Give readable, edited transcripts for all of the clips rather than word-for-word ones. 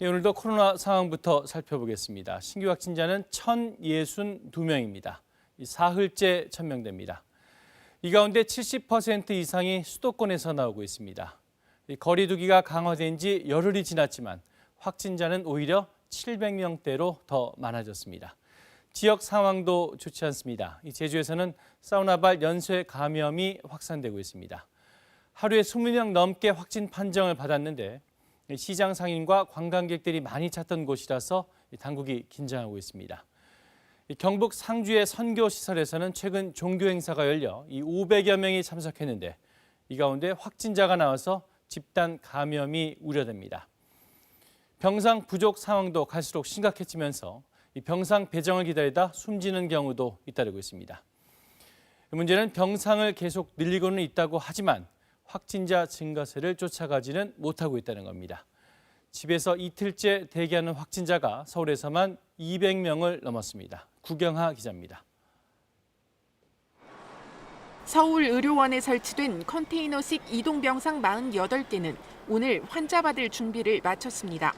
네, 오늘도 코로나 상황부터 살펴보겠습니다. 신규 확진자는 1,062명입니다. 사흘째 1,000명대입니다. 이 가운데 70% 이상이 수도권에서 나오고 있습니다. 거리 두기가 강화된 지 열흘이 지났지만 확진자는 오히려 700명대로 더 많아졌습니다. 지역 상황도 좋지 않습니다. 제주에서는 사우나발 연쇄 감염이 확산되고 있습니다. 하루에 20명 넘게 확진 판정을 받았는데 시장 상인과 관광객들이 많이 찾던 곳이라서 당국이 긴장하고 있습니다. 경북 상주의 선교시설에서는 최근 종교 행사가 열려 500여 명이 참석했는데 이 가운데 확진자가 나와서 집단 감염이 우려됩니다. 병상 부족 상황도 갈수록 심각해지면서 병상 배정을 기다리다 숨지는 경우도 잇따르고 있습니다. 문제는 병상을 계속 늘리고는 있다고 하지만 확진자 증가세를 쫓아가지는 못하고 있다는 겁니다. 집에서 이틀째 대기하는 확진자가 서울에서만 200명을 넘었습니다. 구경하 기자입니다. 서울의료원에 설치된 컨테이너식 이동병상 48개는 오늘 환자 받을 준비를 마쳤습니다.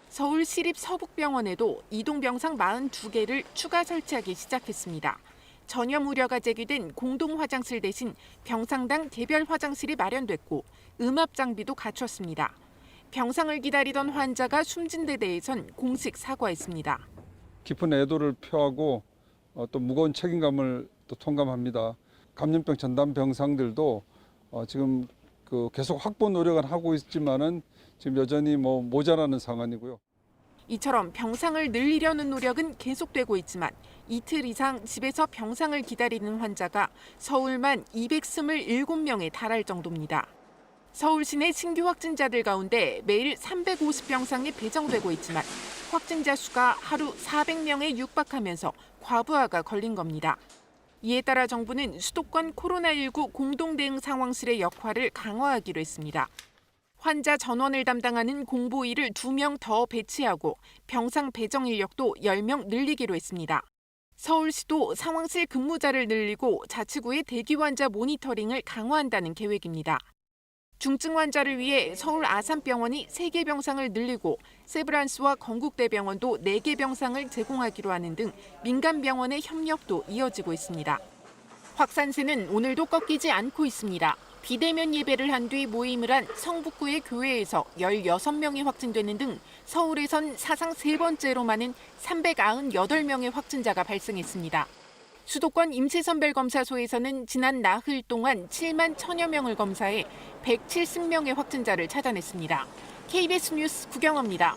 서울시립서북병원에도 이동병상 42개를 추가 설치하기 시작했습니다. 전염 우려가 제기된 공동 화장실 대신 병상당 개별 화장실이 마련됐고 음압 장비도 갖췄습니다. 병상을 기다리던 환자가 숨진 데 대해선 공식 사과했습니다. 깊은 애도를 표하고 또 무거운 책임감을 또 통감합니다. 감염병 전담 병상들도 지금 계속 확보 노력을 하고 있지만은 지금 여전히 모자라는 상황이고요. 이처럼 병상을 늘리려는 노력은 계속되고 있지만 이틀 이상 집에서 병상을 기다리는 환자가 서울만 227명에 달할 정도입니다. 서울 시내 신규 확진자들 가운데 매일 350병상이 배정되고 있지만 확진자 수가 하루 400명에 육박하면서 과부하가 걸린 겁니다. 이에 따라 정부는 수도권 코로나19 공동대응 상황실의 역할을 강화하기로 했습니다. 환자 전원을 담당하는 공보위를 2명 더 배치하고 병상 배정 인력도 10명 늘리기로 했습니다. 서울시도 상황실 근무자를 늘리고 자치구의 대기 환자 모니터링을 강화한다는 계획입니다. 중증 환자를 위해 서울 아산병원이 3개 병상을 늘리고 세브란스와 건국대병원도 4개 병상을 제공하기로 하는 등 민간 병원의 협력도 이어지고 있습니다. 확산세는 오늘도 꺾이지 않고 있습니다. 비대면 예배를 한 뒤 모임을 한 성북구의 교회에서 16명이 확진되는 등 서울에선 사상 3번째로 많은 398명의 확진자가 발생했습니다. 수도권 임시선별검사소에서는 지난 나흘 동안 7만 1,000여 명을 검사해 170명의 확진자를 찾아냈습니다. KBS 뉴스 구경호입니다.